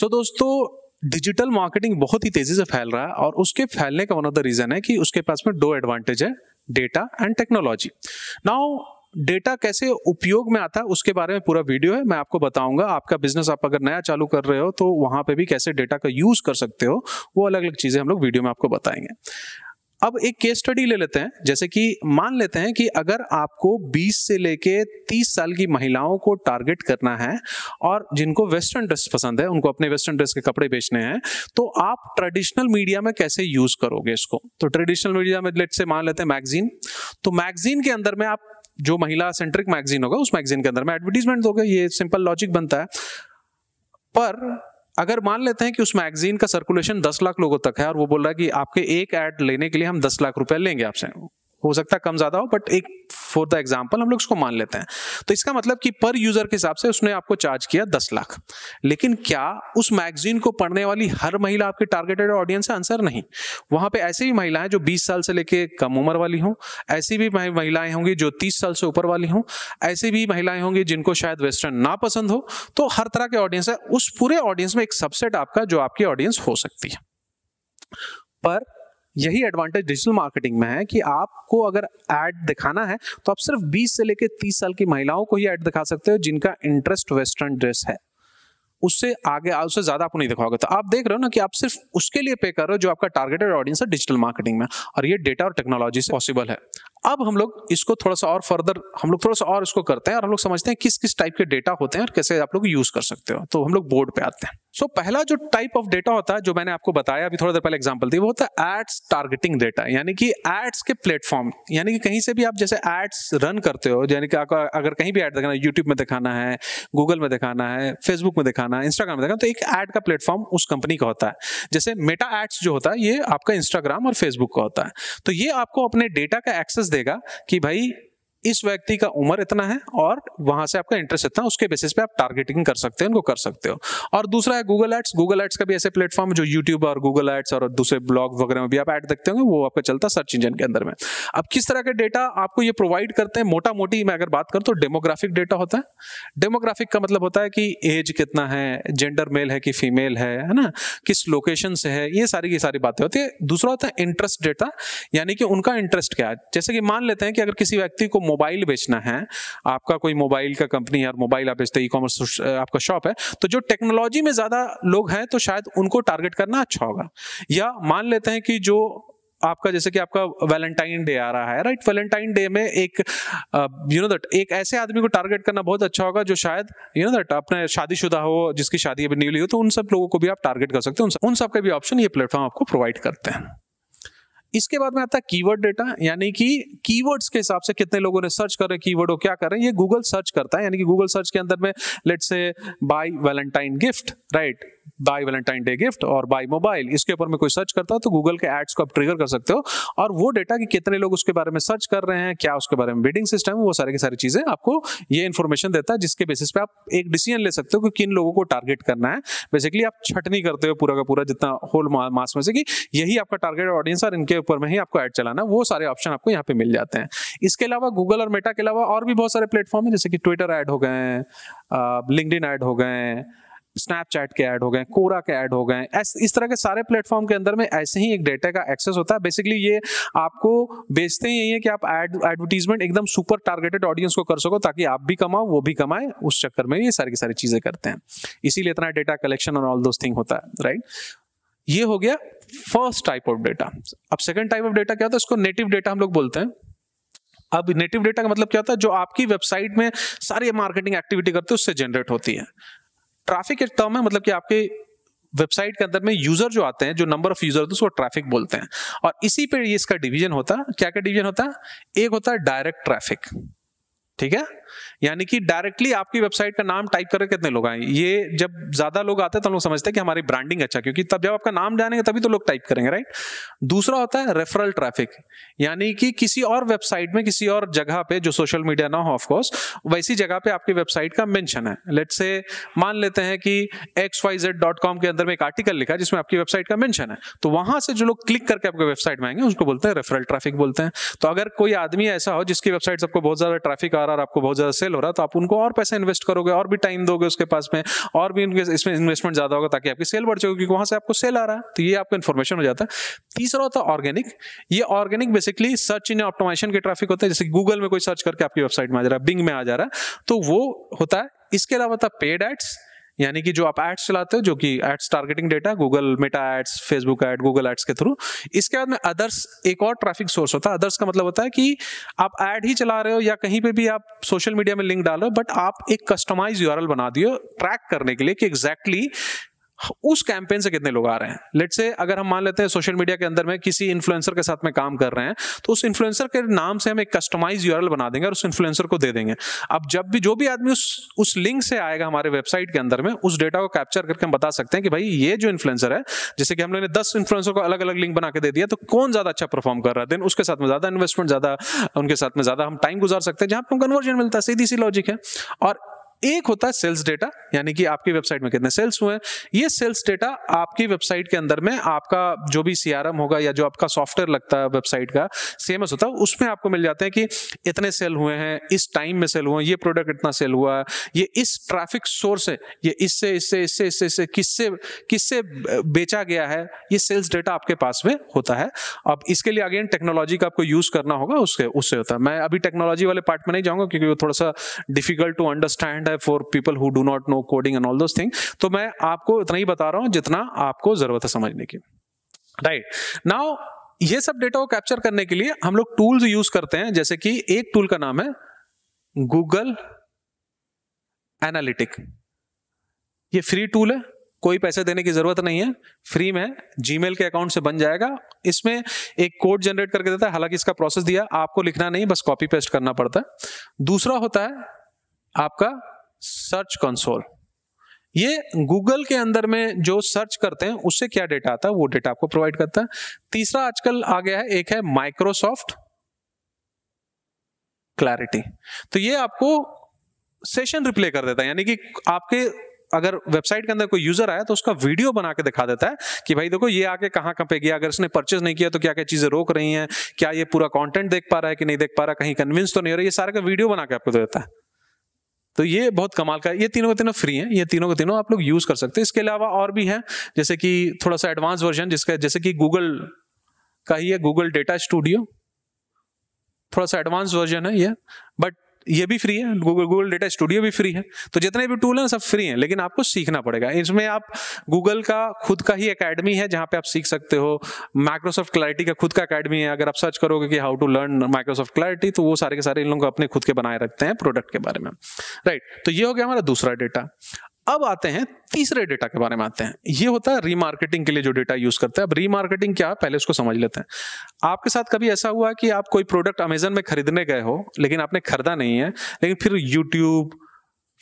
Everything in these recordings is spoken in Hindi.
सो दोस्तों, डिजिटल मार्केटिंग बहुत ही तेजी से फैल रहा है और उसके फैलने का वन ऑफ द रीजन है कि उसके पास में दो एडवांटेज है, data and technology. Now data कैसे उपयोग में आता है उसके बारे में पूरा वीडियो है, मैं आपको बताऊंगा। आपका बिजनेस आप अगर नया चालू कर रहे हो तो वहां पे भी कैसे डेटा का यूज कर सकते हो, वो अलग अलग चीजें हम लोग वीडियो में आपको बताएंगे। अब एक केस स्टडी ले लेते हैं, जैसे कि मान लेते हैं कि अगर आपको 20 से लेके 30 साल की महिलाओं को टारगेट करना है और जिनको वेस्टर्न ड्रेस पसंद है, उनको अपने वेस्टर्न ड्रेस के कपड़े बेचने हैं, तो आप ट्रेडिशनल मीडिया में कैसे यूज करोगे इसको। तो ट्रेडिशनल मीडिया में लेट्स से मान लेते हैं मैगजीन, तो मैगजीन के अंदर में आप जो महिला सेंट्रिक मैगजीन होगा उस मैगजीन के अंदर में एडवर्टीजमेंट दोगे, ये सिंपल लॉजिक बनता है। पर अगर मान लेते हैं कि उस मैगजीन का सर्कुलेशन 10 लाख लोगों तक है और वो बोल रहा है कि आपके एक ऐड लेने के लिए हम 10 लाख रुपए लेंगे आपसे, हो सकता है कम ज्यादा हो, बट एक फॉर द एग्जांपल हम लोग उसको मान लेते हैं, तो इसका मतलब कि पर यूजर के हिसाब से उसने आपको चार्ज किया 10 लाख। लेकिन क्या उस मैगजीन को पढ़ने वाली हर महिला आपकी टारगेटेड ऑडियंस है? आंसर नहीं। वहां पे ऐसी भी महिलाएं जो 20 साल से लेके कम उम्र वाली हों, ऐसी भी महिलाएं होंगी जो 30 साल से ऊपर वाली हों, ऐसी भी महिलाएं होंगी जिनको शायद वेस्टर्न ना पसंद हो। तो हर तरह के ऑडियंस है, उस पूरे ऑडियंस में एक सबसेट आपका जो आपकी ऑडियंस हो सकती है। पर यही एडवांटेज डिजिटल मार्केटिंग में है कि आपको अगर एड दिखाना है तो आप सिर्फ 20 से लेकर 30 साल की महिलाओं को ही एड दिखा सकते हो जिनका इंटरेस्ट वेस्टर्न ड्रेस है। उससे आगे उससे ज्यादा आपको नहीं दिखाओगे। तो आप देख रहे हो ना कि आप सिर्फ उसके लिए पे कर रहे हो जो आपका टारगेटेड ऑडियंस है डिजिटल मार्केटिंग में, और ये डेटा और टेक्नोलॉजी से पॉसिबल है। अब हम लोग इसको थोड़ा सा और फर्दर हम लोग थोड़ा सा और इसको करते हैं और हम लोग समझते हैं किस किस टाइप के डेटा होते हैं और कैसे आप लोग यूज कर सकते हो। तो हम लोग बोर्ड पे आते हैं। सो पहला जो टाइप ऑफ डेटा होता है जो मैंने आपको बताया अभी थोड़ा देर पहले एग्जांपल दी, वो होता है एड्स टारगेटिंग डेटा, यानी कि एड्स के प्लेटफॉर्म, यानी कि कहीं से भी आप जैसे एड्स रन करते हो, यानी कि अगर कहीं भी एड दिखाना है, यूट्यूब में दिखाना है, गूगल में दिखाना है, फेसबुक में दिखाना है, इंस्टाग्राम में दिखाना, तो एक एड का प्लेटफॉर्म उस कंपनी का होता है। जैसे मेटा एड्स जो होता है ये आपका इंस्टाग्राम और फेसबुक का होता है। तो ये आपको अपने डेटा का एक्सेस देगा कि भाई इस व्यक्ति का उम्र इतना है और वहां से आपका इंटरेस्ट इतना, उसके बेसिस पे आप टारगेटिंग कर सकते हैं, उनको कर सकते हो। और दूसरा है गूगल एड्स। गूगल एड्स का भी ऐसे प्लेटफॉर्म जो यूट्यूब और गूगल एड्स और दूसरे ब्लॉग वगैरह में भी आप ऐड देखते होंगे, वो आपका चलता सर्च इंजन के अंदर में। अब किस तरह के डेटा आपको ये प्रोवाइड करते हैं, मोटा मोटी मैं अगर बात करूं तो डेमोग्राफिक डेटा होता है। डेमोग्राफिक का मतलब होता है कि एज कितना है, जेंडर मेल है कि फीमेल है ना, किस लोकेशन से है, ये सारी की सारी बातें होती है। दूसरा होता है इंटरेस्ट डेटा, यानी कि उनका इंटरेस्ट क्या है। जैसे कि मान लेते हैं कि अगर किसी व्यक्ति को मोबाइल बेचना है, आपका कोई मोबाइल का कंपनी है और मोबाइल आप बेचते, ई कॉमर्स आपका शॉप है, तो जो टेक्नोलॉजी में ज्यादा लोग हैं तो शायद उनको टारगेट करना अच्छा होगा। या मान लेते हैं कि जो आपका जैसे कि आपका वैलेंटाइन डे आ रहा है, राइट, वैलेंटाइन डे में एक दैट एक ऐसे आदमी को टारगेट करना बहुत अच्छा होगा जो शायद दैट अपने शादीशुदा हो, जिसकी शादी अभी न्यूली हो, तो उन सब लोगों को भी आप टारगेट कर सकते हो। उन सब के भी ऑप्शन ये प्लेटफॉर्म आपको प्रोवाइड करते हैं। इसके बाद में आता है कीवर्ड डेटा, यानी कि कीवर्ड्स के हिसाब से कितने लोगों ने सर्च कर रहे हैं कीवर्ड को, क्या कर रहे हैं, ये गूगल सर्च करता है। यानी कि गूगल सर्च के अंदर में let's say buy Valentine gift, right, buy Valentine day gift और बाय मोबाइल, इसके ऊपर में कोई सर्च करता है तो गूगल के एड्स को आप ट्रिगर कर सकते हो और वो डेटा कि कितने लोग उसके बारे में सर्च कर रहे हैं, क्या उसके बारे में बिडिंग सिस्टम है, वो सारी की सारी चीजें आपको ये इन्फॉर्मेशन देता है, जिसके बेसिस पे आप एक डिसीजन ले सकते हो कि किन लोगों को टारगेट करना है। बेसिकली आप छटनी करते हो पूरा का पूरा जितना होल मास में से कि यही आपका टारगेट ऑडियंस और इनके ऊपर में ही आपको ऐड चलाना, वो सारे ऑप्शन आपको यहाँ पे मिल जाते हैं। इसके अलावा गूगल और मेटा के अलावा और भी बहुत सारे प्लेटफॉर्म है, जैसे कि ट्विटर ऐड हो गए, लिंक्डइन ऐड हो गए, स्नैपचैट के ऐड हो गए, कोरा के ऐड हो गए। इस तरह के सारे प्लेटफॉर्म के अंदर में ऐसे ही एक डेटा का एक्सेस होता है। बेसिकली ये आपको बेचते ही यही है कि आप एडवर्टीजमेंट एकदम सुपर टारगेटेड ऑडियंस को कर सको ताकि आप भी कमाओ, वो भी कमाए, उस चक्कर में ये सारी की सारी चीजें करते हैं। इसीलिए इतना डेटा कलेक्शन और ऑल दोस थिंग होता है, राइट। ये हो गया फर्स्ट टाइप ऑफ डेटा। अब सेकंड टाइप ऑफ डेटा क्या होता है, इसको नेटिव डेटा हम लोग बोलते हैं। अब नेटिव डेटा का मतलब क्या होता है, जो आपकी वेबसाइट में सारी मार्केटिंग एक्टिविटी करते हैं उससे जनरेट होती है। ट्रैफिक एक टर्म है, मतलब कि आपके वेबसाइट के अंदर में यूजर जो आते हैं, जो नंबर ऑफ यूजर होते हैं उसको ट्रैफिक बोलते हैं। और इसी पे ये इसका डिवीजन होता है। क्या क्या डिवीजन होता है, एक होता है डायरेक्ट ट्रैफिक, ठीक है, यानी कि डायरेक्टली आपकी वेबसाइट का नाम टाइप करके कितने लोग आए। ये जब ज्यादा लोग आते हैं तो हम लोग समझते हैं कि हमारी ब्रांडिंग अच्छा, क्योंकि तब जब आपका नाम जानेंगे तभी तो लोग टाइप करेंगे, राइट। दूसरा होता है रेफरल ट्रैफिक, यानी कि किसी और वेबसाइट में किसी और जगह पे जो सोशल मीडिया ना हो ऑफ कोर्स, वैसी जगह पे आपकी वेबसाइट का मेंशन है। लेट्स से मान लेते हैं कि xyz.com के अंदर में एक आर्टिकल लिखा है जिसमें आपकी वेबसाइट का मेंशन है, तो वहां से जो लोग क्लिक करके आपके वेबसाइट में आएंगे उसको बोलते हैं रेफरल ट्रैफिक बोलते हैं। तो अगर कोई आदमी ऐसा हो जिसकी वेबसाइट सबको बहुत ज्यादा ट्रैफिक आ रहा और आपको बहुत ज्यादा सेल हो रहा है तो आप उनको और पैसा इन्वेस्ट करोगे और भी टाइम दोगे उसके पास में और भी उनके इसमें इन्वेस्टमेंट ज्यादा होगा ताकि आपकी सेल बढ़ जाए क्योंकि वहां से आपको सेल आ रहा है। तो ये आपका इन्फॉर्मेशन हो जाता है। तीसरा होता है ऑर्गेनिक। ये organic basically search engine optimisation के ट्रैफिक होता है, जैसे गूगल में कोई सर्च करके आपकी वेबसाइट में आ जा रहा है, बिंग में आ जा रहा है, तो वो होता है। इसके अलावा होता है पेड एड्स, यानी कि जो आप एड्स चलाते हो, जो कि ads targeting data, Google Meta ads, Facebook ad, Google ads के थ्रू। इसके बाद में अदर्स एक और ट्रैफिक सोर्स होता है। अदर्स का मतलब होता है कि आप एड ही चला रहे हो या कहीं पे भी आप सोशल मीडिया में लिंक डालो, बट आप एक कस्टमाइज यूआरएल बना दियो ट्रैक करने के लिए कि एग्जैक्टली उस कैंपेन से कितने लोग आ रहे हैं। लेट्स से अगर हम मान लेते हैं सोशल मीडिया के अंदर में किसी इन्फ्लुएंसर के साथ में काम कर रहे हैं, तो उस इन्फ्लुएंसर के नाम से हम एक कस्टमाइज यूआरएल बना देंगे और उस इन्फ्लुएंसर को दे देंगे। अब जब भी जो भी आदमी उस लिंक से आएगा हमारे वेबसाइट के अंदर में, उस डेटा को कैप्चर करके हम बता सकते हैं कि भाई ये जो इन्फ्लुएंसर है, जैसे कि हम लोगों ने 10 इन्फ्लुएंसर को अलग अलग लिंक बना के दे दिया, तो कौन ज्यादा अच्छा परफॉर्म कर रहा है, देन उसके साथ में ज्यादा इन्वेस्टमेंट, ज्यादा उनके साथ में ज्यादा हम टाइम गुजार सकते हैं, जहां पे हम कन्वर्जन मिलता है। सीधी सी लॉजिक है। और एक होता है सेल्स डेटा, यानी कि आपकी वेबसाइट में कितने सेल्स हुए हैं। ये सेल्स डेटा आपकी वेबसाइट के अंदर में आपका जो भी सीआरएम होगा या जो आपका सॉफ्टवेयर लगता है वेबसाइट का सीएमएस होता है, उसमें आपको मिल जाते हैं कि इतने सेल हुए हैं, इस टाइम में सेल हुए हैं, ये प्रोडक्ट इतना सेल हुआ है, ये इस ट्रैफिक सोर्स है, ये इससे किससे बेचा गया है। ये सेल्स डेटा आपके पास में होता है। अब इसके लिए अगेन टेक्नोलॉजी का आपको यूज करना होगा, उससे होता है। मैं अभी टेक्नोलॉजी वाले पार्ट में नहीं जाऊंगा क्योंकि वो थोड़ा सा difficult to understand for people who do not know coding and all those thing. तो मैं आपको इतना ही बता रहा हूं जितना आपको जरूरत है समझने की। राइट नाउ ये सब डेटा को कैप्चर करने के लिए हम लोग टूल्स यूज करते हैं, जैसे कि एक टूल का नाम है गूगल एनालिटिक। ये फ्री टूल है, कोई पैसे देने की जरूरत नहीं है, फ्री में जीमेल के अकाउंट से बन जाएगा। इसमें एक कोड जनरेट करके देता है, हालांकि इसका प्रोसेस दिया आपको लिखना नहीं, बस कॉपी पेस्ट करना पड़ता है। दूसरा होता है आपका सर्च कंसोल। ये गूगल के अंदर में जो सर्च करते हैं उससे क्या डेटा आता है वो डेटा आपको प्रोवाइड करता है। तीसरा आजकल आ गया है, एक है माइक्रोसॉफ्ट क्लैरिटी। तो ये आपको सेशन रिप्ले कर देता है, यानी कि आपके अगर वेबसाइट के अंदर कोई यूजर आया तो उसका वीडियो बना के दिखा देता है कि भाई देखो ये आके कहां पे गया, अगर इसने परचेज नहीं किया तो क्या क्या चीजें रोक रही हैं, क्या ये पूरा कंटेंट देख पा रहा है कि नहीं देख पा रहा, कहीं कन्विंस तो नहीं हो रहा। ये सारा का वीडियो बना के आपको दे देता है। तो ये बहुत कमाल का है। ये तीनों के तीनों फ्री हैं, ये तीनों के तीनों आप लोग यूज कर सकते हैं। इसके अलावा और भी हैं, जैसे कि थोड़ा सा एडवांस वर्जन जिसका, जैसे कि गूगल का ही है गूगल डेटा स्टूडियो, थोड़ा सा एडवांस वर्जन है ये, बट ये भी फ्री है। गूगल डेटा स्टूडियो भी फ्री है। तो जितने भी टूल हैं सब फ्री हैं, लेकिन आपको सीखना पड़ेगा। इसमें आप गूगल का खुद का ही एकेडमी है जहां पे आप सीख सकते हो। माइक्रोसॉफ्ट क्लैरिटी का खुद का एकेडमी है। अगर आप सर्च करोगे कि how to learn Microsoft Clarity, तो वो सारे के सारे इन लोगों को अपने खुद के बनाए रखते हैं प्रोडक्ट के बारे में। राइट, तो ये हो गया हमारा दूसरा डेटा। अब आते हैं तीसरे डेटा के बारे में आते हैं। ये होता है रीमार्केटिंग के लिए जो डेटा यूज करते हैं। अब रीमार्केटिंग क्या है पहले उसको समझ लेते हैं। आपके साथ कभी ऐसा हुआ है कि आप कोई प्रोडक्ट अमेजन में खरीदने गए हो, लेकिन आपने खरीदा नहीं है, लेकिन फिर यूट्यूब,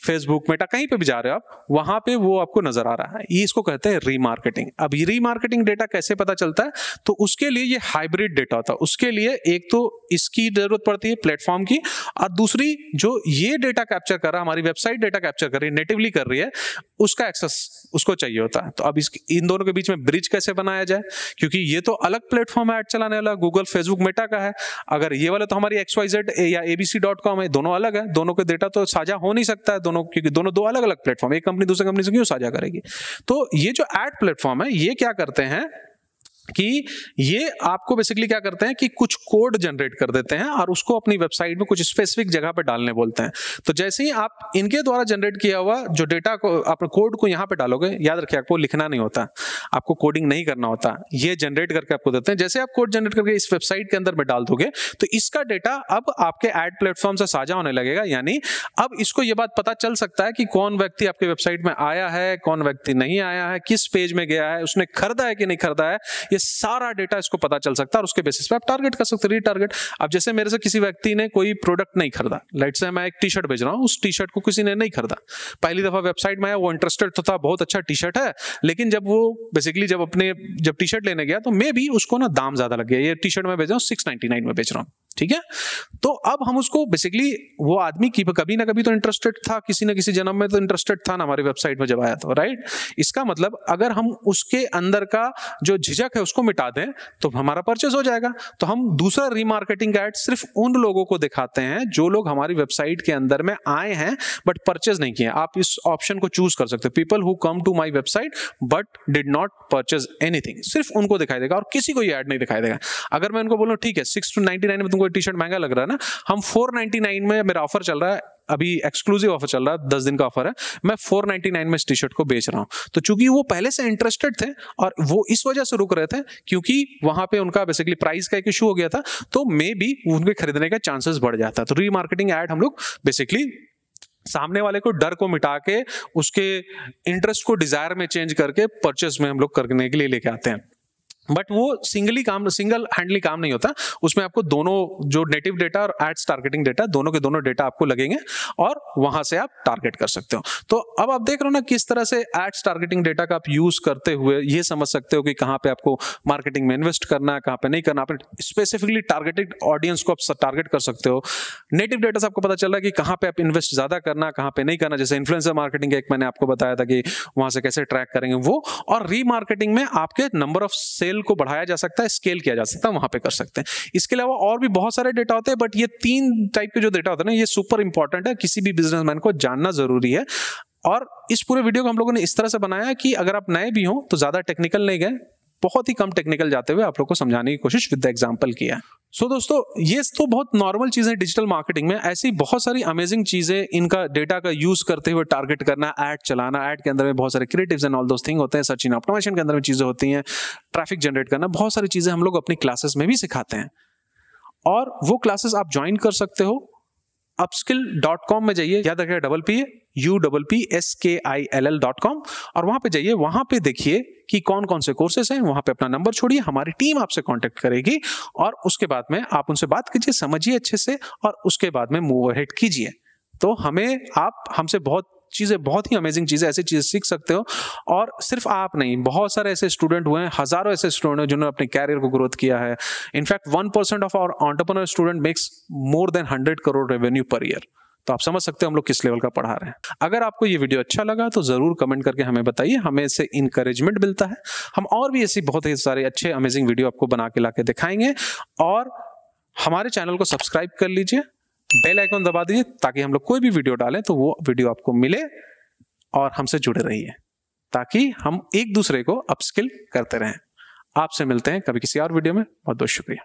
फेसबुक, मेटा, कहीं पे भी जा रहे हो आप, वहां पे वो आपको नजर आ रहा है। ये इसको कहते हैं रीमार्केटिंग। अब ये रीमार्केटिंग डेटा कैसे पता चलता है? तो उसके लिए ये हाइब्रिड डेटा होता है। उसके लिए एक तो इसकी जरूरत पड़ती है प्लेटफॉर्म की, और दूसरी जो ये डेटा कैप्चर कर रहा है, हमारी वेबसाइट डेटा कैप्चर कर रही है, नेटिवली कर रही है, उसका एक्सेस उसको चाहिए होता है। तो अब इन दोनों के बीच में ब्रिज कैसे बनाया जाए? क्योंकि ये तो अलग प्लेटफॉर्म है ऐड चलाने वाला, गूगल, फेसबुक, मेटा का है। अगर ये वाला तो हमारी XYZ या abc.com है, दोनों अलग है। दोनों के डेटा तो साझा हो नहीं सकता है दोनों, क्योंकि दोनों दो अलग अलग प्लेटफॉर्म, एक कंपनी दूसरी कंपनी से क्यों साझा करेगी? तो ये जो एड प्लेटफॉर्म है, ये क्या करते हैं कि ये आपको बेसिकली क्या करते हैं कि कुछ कोड जनरेट कर देते हैं और उसको अपनी वेबसाइट में कुछ स्पेसिफिक जगह पे डालने बोलते हैं। तो जैसे ही आप इनके द्वारा जनरेट किया हुआ जो डेटा को, अपने कोड को यहाँ पे डालोगे, याद रखिए आपको लिखना नहीं होता, आपको कोडिंग नहीं करना होता, ये जनरेट करके आपको देते हैं। जैसे आप कोड जनरेट करके इस वेबसाइट के अंदर में डाल दोगे तो इसका डेटा अब आपके एड प्लेटफॉर्म से साझा होने लगेगा। यानी अब इसको ये बात पता चल सकता है कि कौन व्यक्ति आपके वेबसाइट में आया है, कौन व्यक्ति नहीं आया है, किस पेज में गया है, उसने खरीदा है कि नहीं खरीदा है, ये सारा डेटा इसको पता चल सकता है और उसके बेसिस पे आप टारगेट कर सकते हैं, रीटारगेट। अब जैसे मेरे से किसी व्यक्ति ने कोई प्रोडक्ट नहीं खरीदा, लेट्स से मैं एक टी शर्ट बेच रहा हूं, उस टी शर्ट को किसी ने नहीं खरीदा, पहली दफा वेबसाइट में आया, वो इंटरेस्टेड तो था, बहुत अच्छा टी शर्ट है, लेकिन जब वो बेसिकली जब टी शर्ट लेने गया तो मे भी उसको ना दाम ज्यादा लग गया। ये टी शर्ट मैं बेच रहा हूँ 699 में बेच रहा हूँ, ठीक है। तो अब हम उसको बेसिकली, वो आदमी की कभी ना कभी तो इंटरेस्टेड था, किसी ना किसी जन्म में तो इंटरेस्टेड था ना हमारी वेबसाइट में जब आया था, राइट। इसका मतलब अगर हम उसके अंदर का जो झिझक है उसको मिटा दें तो हमारा परचेस हो जाएगा। तो हम दूसरा रीमार्केटिंग ऐड सिर्फ उन लोगों को दिखाते हैं जो लोग हमारी वेबसाइट के अंदर में आए हैं बट परचेस नहीं किए। आप इस ऑप्शन को चूज कर सकते हो, people who come to my website but did not purchase anything, सिर्फ उनको दिखाई देगा और किसी को ये ऐड नहीं दिखाई देगा। अगर मैं उनको बोलूं ठीक है 699 में तुमको टी शर्ट महंगा लग रहा है ना, हम 499 में, मेरा ऑफर चल रहा है अभी, एक्सक्लूसिव ऑफर चल रहा है, 10 दिन का ऑफर है, मैं 499 में इस टी शर्ट को बेच रहा हूं। तो चूंकि वो पहले से इंटरेस्टेड थे और वो इस वजह से रुक रहे थे क्योंकि वहां पे उनका बेसिकली प्राइस का एक इशू हो गया था, तो मे बी उनके खरीदने का चांसेस बढ़ जाता है। तो रीमार्केटिंग ऐड हम लोग बेसिकली सामने वाले को डर को मिटा के उसके इंटरेस्ट को डिजायर में चेंज करके परचेस में हम लोग करने के लिए लेके आते हैं। बट वो सिंगल हैंडली काम नहीं होता, उसमें आपको दोनों जो नेटिव डेटा और एड्स टारगेटिंग डेटा, दोनों के दोनों डेटा आपको लगेंगे और वहां से आप टारगेट कर सकते हो। तो अब आप देख रहे हो ना किस तरह से एड्स टारगेटिंग डेटा का आप यूज करते हुए ये समझ सकते हो कि कहां पे आपको मार्केटिंग में इन्वेस्ट करना है, कहां पे नहीं करना। आप स्पेसिफिकली टारगेटेड ऑडियंस को आप टारगेट कर सकते हो। नेटिव डेटा से आपको पता चल रहा है कि कहां पे आप इन्वेस्ट ज्यादा करना, कहां पे नहीं करना। जैसे इन्फ्लुएंसर मार्केटिंग एक मैंने आपको बताया था कि वहां से कैसे ट्रैक करेंगे वो, और रीमार्केटिंग में आपके नंबर ऑफ सेल को बढ़ाया जा सकता है, स्केल किया जा सकता है, वहां पे कर सकते हैं। इसके अलावा और भी बहुत सारे डेटा होते हैं, बट ये 3 टाइप के जो डेटा होते हैं ना, ये सुपर इंपॉर्टेंट है, किसी भी बिजनेसमैन को जानना जरूरी है। और इस पूरे वीडियो को हम लोगों ने इस तरह से बनाया कि अगर आप नए भी हो तो ज्यादा टेक्निकल नहीं गए, बहुत ही कम टेक्निकल जाते हुए आप लोग को समझाने की कोशिश विद द एग्जांपल किया। सो दोस्तों, ये तो बहुत नॉर्मल चीजें डिजिटल मार्केटिंग में, ऐसी बहुत सारी अमेजिंग चीजें, इनका डेटा का यूज करते हुए टारगेट करना, ऐड चलाना, ऐड के अंदर में बहुत सारे creatives and all those thing होते हैं, सर्च इंजन ऑप्टिमाइजेशन के अंदर में चीजें होती हैं, ट्रैफिक जनरेट करना, बहुत सारी चीजें हम लोग अपनी क्लासेस में भी सिखाते हैं। और वो क्लासेस आप ज्वाइन कर सकते हो upskill.com में जाइए, याद रखिएगा UPPSKILL.com, और वहां पे जाइए, वहां पे देखिए कि कौन कौन से कोर्सेस हैं, वहां पे अपना नंबर छोड़िए, हमारी टीम आपसे कांटेक्ट करेगी और उसके बाद में आप उनसे बात कीजिए, समझिए अच्छे से और उसके बाद में मूव अहेड कीजिए। तो आप हमसे बहुत ही अमेजिंग चीजें, ऐसी चीजें सीख सकते हो। और सिर्फ आप नहीं, बहुत सारे ऐसे स्टूडेंट हुए हैं, हजारों ऐसे स्टूडेंट हैं जिन्होंने अपने कैरियर को ग्रोथ किया है। In fact 1% of our entrepreneur student makes more than 100 crore revenue per year. तो आप समझ सकते हो हम लोग किस लेवल का पढ़ा रहे हैं। अगर आपको ये वीडियो अच्छा लगा तो जरूर कमेंट करके हमें बताइए, हमें इससे इंकरेजमेंट मिलता है। हम और भी ऐसी बहुत ही सारे अच्छे अमेजिंग वीडियो आपको बना के लाके दिखाएंगे। और हमारे चैनल को सब्सक्राइब कर लीजिए, बेल आइकन दबा दीजिए ताकि हम लोग कोई भी वीडियो डालें तो वो वीडियो आपको मिले, और हमसे जुड़े रहिए ताकि हम एक दूसरे को अपस्किल करते रहें। आपसे मिलते हैं कभी किसी और वीडियो में। बहुत बहुत शुक्रिया।